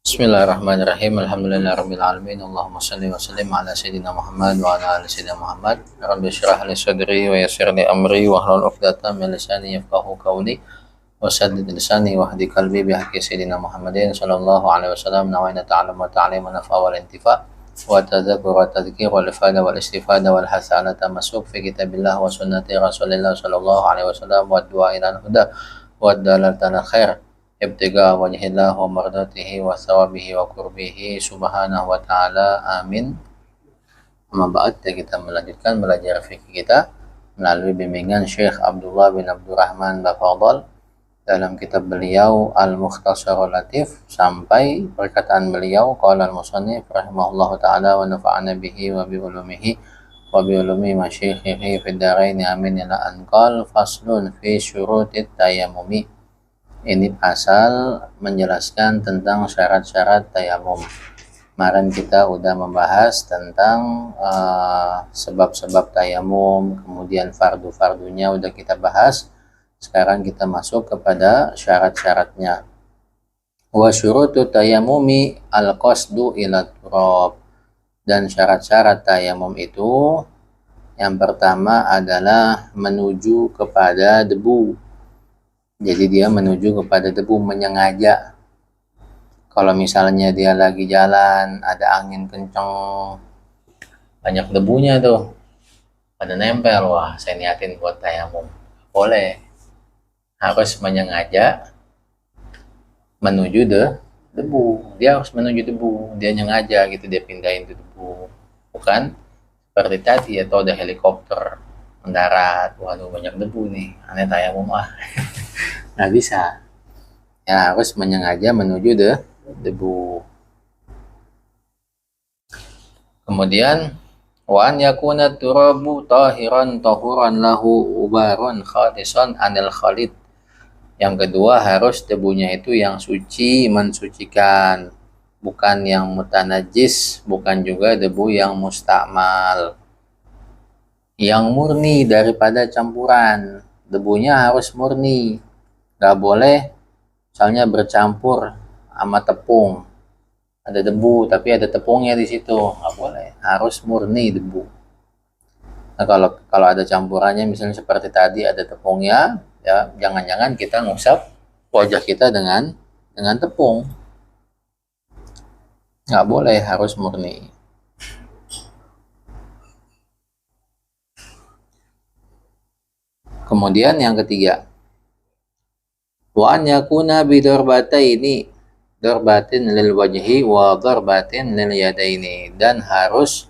Bismillahirrahmanirrahim. Alhamdulillahirabbil alamin. Allahumma shalli wa sallim ala sayyidina Muhammad wa ala ali sayyidina Muhammad. Rabbi shrah li sadri wa yassir li amri wa hlul 'uqdatam min lisani yafqahu qawli wa saddid lisani wa hdi qalbi bi haqqi sayyidina Muhammadin sallallahu alaihi wasallam. Nawaina ta'allum wa ta'lim wa nafa wal intifa wa tadhakkur wa tadhkir wal ifada wal istifada wal hasana tamasuk fi kitabillah wa sunnati Rasulillah sallallahu alaihi wasallam wa du'a ila huda wa dalalatan khair ibtiga wajhillah wa mardatihi wa thawabihi wa qurbihi subhanahu wa ta'ala, amin. Amma ba'd, kita melanjutkan belajar fikih kita melalui bimbingan Syekh Abdullah bin Abdurrahman Bafadhal dalam kitab beliau Al-Mukhtasarul Latif sampai perkataan beliau qala al-musannif rahimahullahu ta'ala wa nafa'ana bihi wa bi ulumihi wa bi ulumi masyayikhihi fid dharain amin ila anqal faslun fi syurutit tayammumi. Ini pasal menjelaskan tentang syarat-syarat tayamum. Kemarin kita udah membahas tentang sebab-sebab tayamum, kemudian fardu-fardunya udah kita bahas. Sekarang kita masuk kepada syarat-syaratnya. Wa syurutu tayamumi al-qasdu ila turab. Dan syarat-syarat tayamum itu yang pertama adalah menuju kepada debu. Jadi dia menuju kepada debu, menyengaja. Kalau misalnya dia lagi jalan, ada angin kenceng, banyak debunya tuh, pada nempel, wah saya niatin buat tayamum. Boleh, harus menyengaja menuju debu. Dia harus menuju debu, dia nyengaja gitu, dia pindahin itu debu. Bukan seperti tadi atau ada helikopter mendarat, waduh banyak debu nih, aneh tayamum nggak bisa ya, harus menyengaja menuju debu. Kemudian wa an yakuna turabu tahiran tahuran lahu ubarun khalisan anil khalid. Yang kedua, harus debunya itu yang suci, mensucikan, bukan yang mutanajis, bukan juga debu yang mustakmal, yang murni daripada campuran. Debunya harus murni, gak boleh misalnya bercampur sama tepung, ada debu tapi ada tepungnya di situ, gak boleh, harus murni debu. Nah kalau ada campurannya misalnya seperti tadi ada tepungnya, ya jangan-jangan kita ngusap wajah kita dengan tepung, gak boleh, harus murni. Kemudian yang ketiga, wa an yakuna bi darbataini, darbatin lil wajhi wa darbatin lil yadaini. Dan harus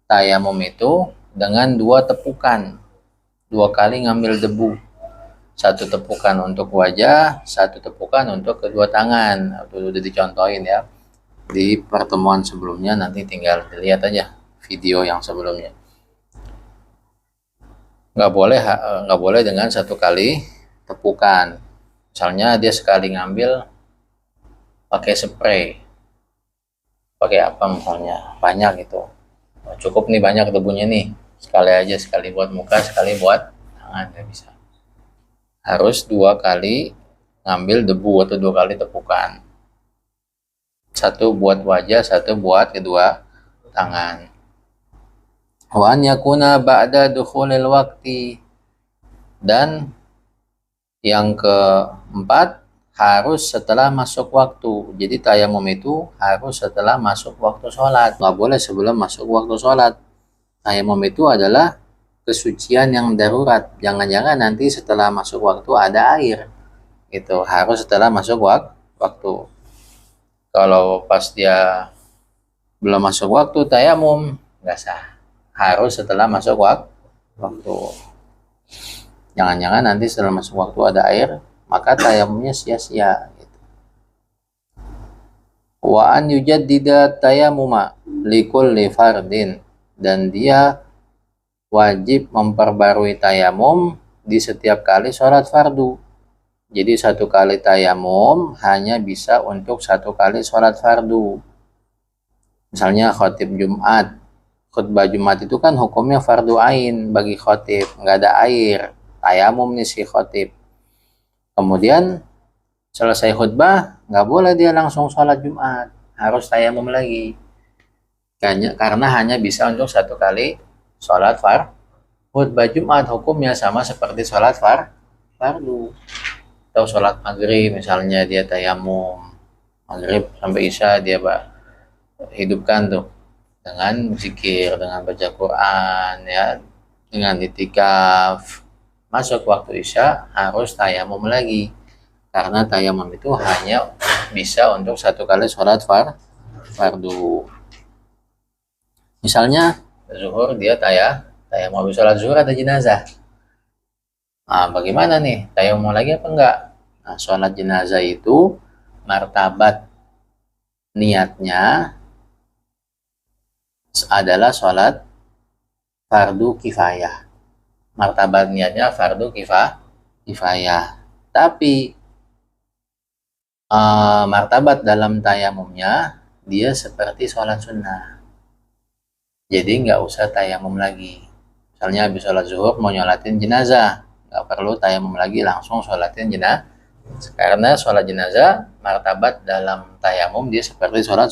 tayamum itu dengan dua tepukan, dua kali ngambil debu, satu tepukan untuk wajah, satu tepukan untuk kedua tangan. Itu udah dicontohin ya di pertemuan sebelumnya, nanti tinggal dilihat aja video yang sebelumnya. Nggak boleh dengan satu kali tepukan. Misalnya dia sekali ngambil pakai spray, pakai apa misalnya, banyak gitu, cukup nih banyak debunya nih, sekali aja, sekali buat muka, sekali buat tangan, nggak bisa. Harus dua kali ngambil debu atau dua kali tepukan, satu buat wajah, satu buat kedua tangan. Wa an yakuna ba'da dukhulil waqti. Dan yang keempat, harus setelah masuk waktu. Jadi tayamum itu harus setelah masuk waktu sholat, nggak boleh sebelum masuk waktu sholat. Tayamum itu adalah kesucian yang darurat, jangan-jangan nanti setelah masuk waktu ada air, itu harus setelah masuk waktu. Kalau pas dia belum masuk waktu tayamum nggak sah, harus setelah masuk waktu. Jangan-jangan nanti setelah masuk waktu ada air, maka tayamumnya sia-sia gitu. Wa an yujaddida tayammuma likulli fardin. Dan dia wajib memperbarui tayamum di setiap kali sholat fardu. Jadi satu kali tayamum hanya bisa untuk satu kali sholat fardu. Misalnya khotib Jumat, khutbah Jumat itu kan hukumnya fardu ain bagi khotib, nggak ada air, tayamum nih si khotib. Kemudian selesai khutbah nggak boleh dia langsung sholat Jumat, harus tayamum lagi. Karena hanya bisa untuk satu kali sholat khutbah Jumat. Hukumnya sama seperti sholat fardu. Atau sholat maghrib misalnya dia tayamum. Maghrib sampai isya dia hidupkan tuh dengan zikir, dengan baca Quran, ya, dengan itikaf. Masuk waktu isya harus tayamum lagi, karena tayamum itu hanya bisa untuk satu kali sholat fardu. Misalnya zuhur dia tayamum, habis sholat zuhur ada jenazah. Nah, bagaimana nih? Tayamum lagi apa enggak? Nah, sholat jenazah itu martabat niatnya adalah sholat fardu kifayah. Martabat niatnya fardu kifayah. Tapi martabat dalam tayamumnya dia seperti sholat sunnah. Jadi nggak usah tayamum lagi. Misalnya habis sholat zuhur mau nyolatin jenazah, nggak perlu tayamum lagi, langsung sholatin jenazah. Karena sholat jenazah martabat dalam tayamum dia seperti sholat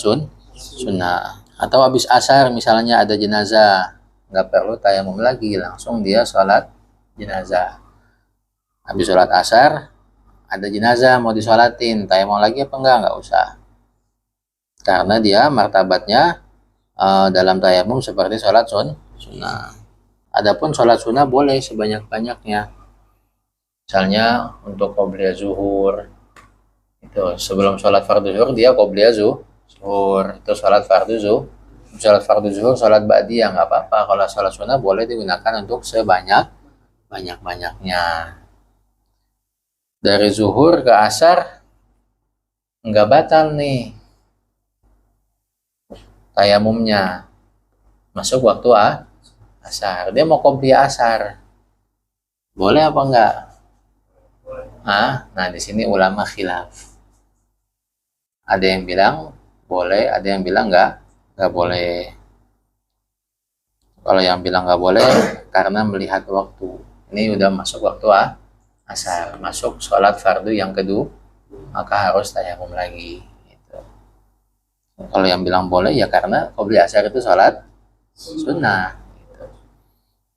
sunnah. Atau habis asar misalnya ada jenazah, nggak perlu tayamum lagi, langsung dia sholat jenazah. Habis sholat asar ada jenazah mau disolatin, tayamum lagi apa nggak usah, karena dia martabatnya dalam tayamum seperti sholat sunnah. Adapun sholat sunnah boleh sebanyak-banyaknya. Misalnya untuk qobliyah zuhur, itu sebelum sholat fardu zuhur dia qobliyah zuhur, itu sholat fardu zuhur, sholat ba'diyah nggak apa-apa. Kalau sholat sunnah boleh digunakan untuk sebanyak-banyaknya. Dari zuhur ke asar nggak batal nih tayamumnya, masuk waktu asar. Dia mau qobliyah asar, boleh apa enggak? Nah di sini ulama khilaf. Ada yang bilang boleh, ada yang bilang nggak boleh. Kalau yang bilang nggak boleh karena melihat waktu, ini udah masuk waktu asar, masuk sholat fardu yang kedua, maka harus tayamum lagi. Gitu. Kalau yang bilang boleh ya karena qobliyah asar itu sholat sunnah. Gitu.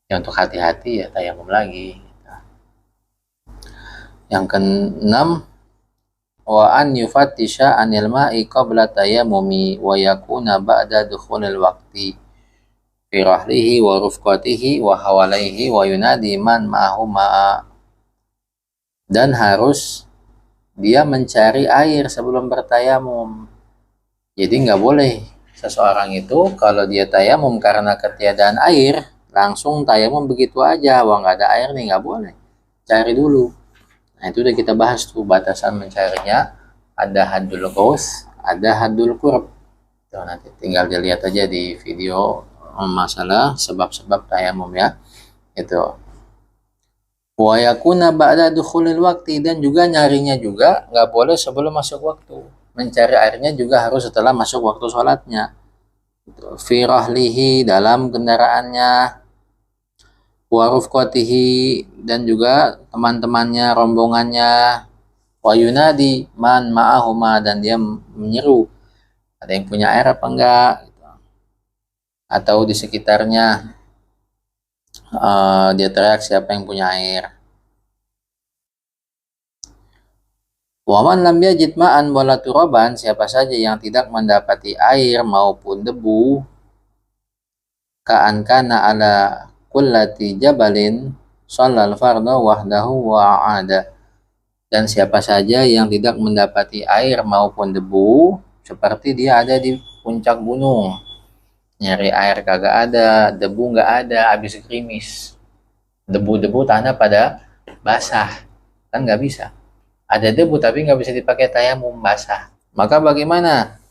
Ya untuk hati-hati ya tayamum lagi. Gitu. Yang keenam, wa an yufattisha anil ma'i qabla tayammumi wa yakuna ba'da dukhulil waqti fi rahlihi wa rufqatihi wa hawalaihi wa yunadi man ma'ahu ma'a. Dan harus dia mencari air sebelum bertayamum. Jadi nggak boleh seseorang itu kalau dia tayamum karena ketiadaan air langsung tayamum begitu aja, wah nggak ada air nih, nggak boleh, cari dulu. Nah itu udah kita bahas tuh batasan mencarinya, ada haddul ghaus, ada haddul qurb. Tuh, nanti tinggal dilihat aja di video masalah sebab-sebab tayamum ya. Itu. Wa yakuna ba'da dukhulil waqti, dan juga nyarinya juga nggak boleh sebelum masuk waktu. Mencari airnya juga harus setelah masuk waktu sholatnya. Fi rahlihi, dalam kendaraannya, wa rufqatihi, dan juga teman-temannya, rombongannya, wa yunadi man ma'ahuma, dan dia menyeru ada yang punya air apa enggak, atau di sekitarnya dia teriak siapa yang punya air. Wa man lam yajid ma'an wala turaban, siapa saja yang tidak mendapati air maupun debu, ka'an kana ala kullati jabalin shallal fardha wahdahu wa a'ada. Dan siapa saja yang tidak mendapati air maupun debu, seperti dia ada di puncak gunung, nyari air kagak ada, debu nggak ada, habis gerimis, debu-debu tanah pada basah, kan nggak bisa. Ada debu tapi nggak bisa dipakai tayamum, basah. Maka bagaimana?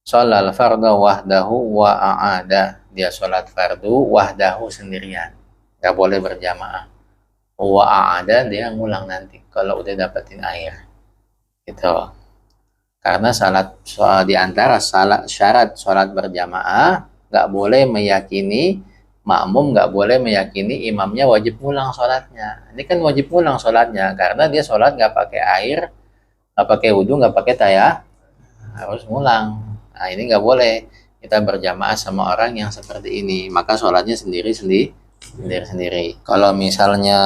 Sholal fardha wahdahu wa a'ada, dia sholat fardu wahdahu sendirian, nggak boleh berjamaah. Wa a'ada, dia ngulang nanti kalau udah dapetin air. Gitu. Karena di antara syarat sholat berjamaah, nggak boleh meyakini makmum, nggak boleh meyakini imamnya wajib ngulang sholatnya. Ini kan wajib ngulang sholatnya karena dia sholat nggak pakai air, nggak pakai wudhu, nggak pakai harus ngulang. Nah, ini nggak boleh kita berjamaah sama orang yang seperti ini, maka sholatnya sendiri-sendiri. Kalau misalnya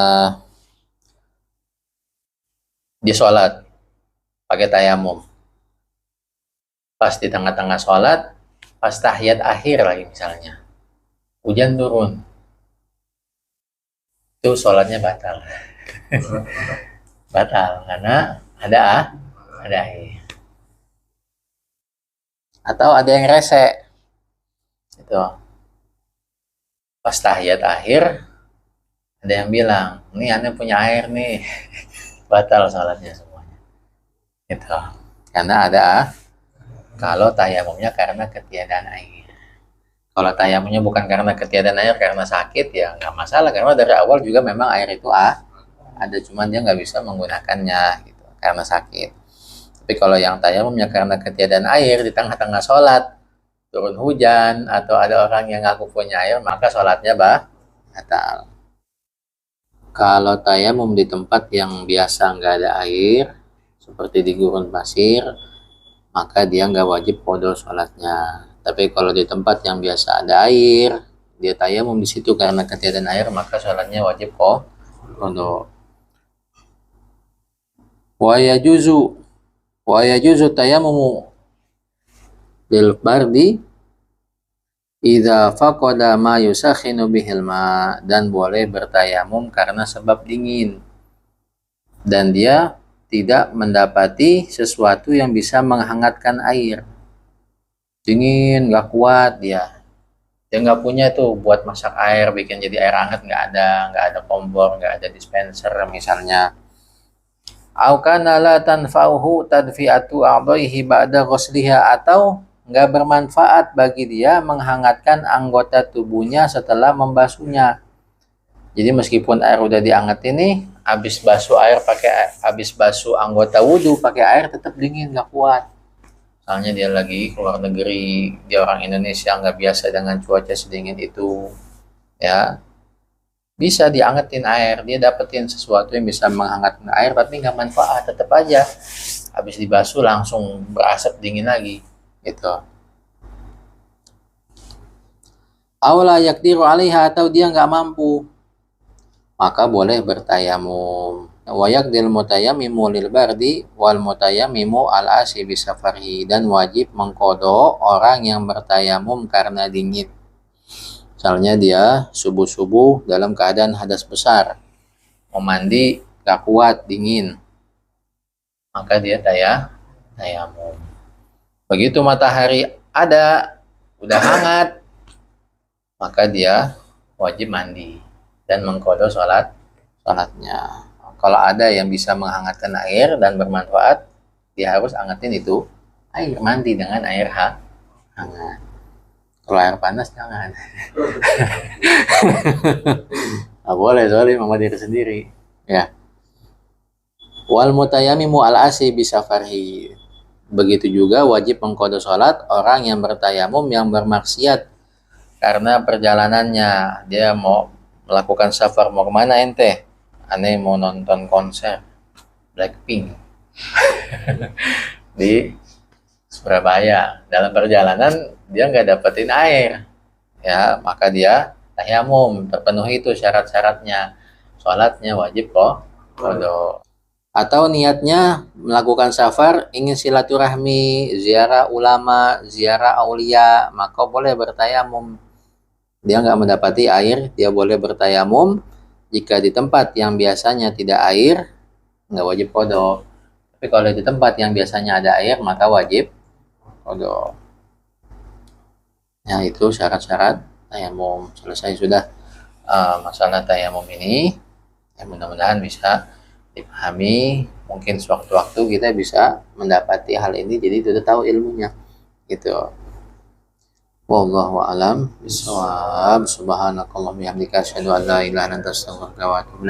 dia sholat pakai tayamum, pas di tengah-tengah sholat, pas tahiyat akhir lagi misalnya, hujan turun, itu sholatnya batal. Batal karena ada air. Atau ada yang rese, itu pas tahiyat akhir ada yang bilang, ini aneh punya air nih, batal sholatnya semuanya. Itu karena kalau tayamumnya karena ketiadaan air. Kalau tayamumnya bukan karena ketiadaan air, karena sakit, ya nggak masalah, karena dari awal juga memang air itu ada, cuman dia nggak bisa menggunakannya gitu karena sakit. Tapi kalau yang tayamumnya karena ketiadaan air, di tengah-tengah sholat turun hujan atau ada orang yang ngaku punya air, maka sholatnya batal. Kalau tayamum di tempat yang biasa nggak ada air, seperti di gurun pasir, maka dia nggak wajib qadha sholatnya. Tapi kalau di tempat yang biasa ada air, dia tayamum di situ karena ketiadaan air, maka sholatnya wajib qadha. Wa yajuzu tayamumu lil bardi idza faqada ma yusakhinu bihil ma, dan boleh bertayamum karena sebab dingin dan dia tidak mendapati sesuatu yang bisa menghangatkan air. Dingin, nggak kuat dia nggak punya tuh buat masak air, bikin jadi air hangat, nggak ada kompor, nggak ada dispenser misalnya. Au kana la tanfa'uhu tadfi'atu a'dha'ihi ba'da ghusliha, atau nggak bermanfaat bagi dia menghangatkan anggota tubuhnya setelah membasuhnya. Jadi meskipun air udah diangetin nih, habis basuh anggota wudhu pakai air tetap dingin, nggak kuat. Misalnya dia lagi keluar negeri, dia orang Indonesia nggak biasa dengan cuaca sedingin itu, ya bisa diangetin air, dia dapetin sesuatu yang bisa menghangatkan air, tapi nggak manfaat, tetap aja habis dibasuh langsung berasap dingin lagi gitu. Aula yakdiru alaiha, atau dia nggak mampu, maka boleh bertayamum. Wa yakdil mutayammimu lil bardi wal mutayammimu al asi bisafari, dan wajib mengqadha orang yang bertayamum karena dingin. Misalnya dia subuh-subuh dalam keadaan hadas besar, mau mandi gak kuat, dingin, maka dia tayamum. Begitu matahari udah hangat, maka dia wajib mandi dan mengqadha sholatnya. Kalau ada yang bisa menghangatkan air dan bermanfaat, dia harus angetin itu air mandi dengan air hangat. Kalau air panas jangan. Nggak boleh, soalnya mama diri sendiri. Ya. Wal mutayammimu al asi bisafarhi. Begitu juga wajib mengqadha sholat orang yang bertayamum yang bermaksiat karena perjalanannya. Dia mau melakukan safar, mau kemana ente? Aneh mau nonton konser Blackpink di Surabaya. Dalam perjalanan dia nggak dapetin air, ya maka dia tayamum, terpenuhi itu syarat-syaratnya, sholatnya wajib qadha. Atau niatnya melakukan safar, ingin silaturahmi, ziarah ulama, ziarah aulia, maka boleh bertayamum. Dia nggak mendapati air, dia boleh bertayamum. Jika di tempat yang biasanya tidak air, nggak wajib qadha. Tapi kalau di tempat yang biasanya ada air, maka wajib qadha. Ya, itu syarat-syarat tayamum. Selesai sudah masalah tayamum ini. Ya, mudah-mudahan bisa dipahami. Mungkin sewaktu-waktu kita bisa mendapati hal ini, jadi sudah tahu ilmunya. Gitu. Wallahu a'lam bishawab. Subhanakallahumma wa bihamdika asyhadu an la ilaha illa anta astaghfiruka wa atubu ilaik.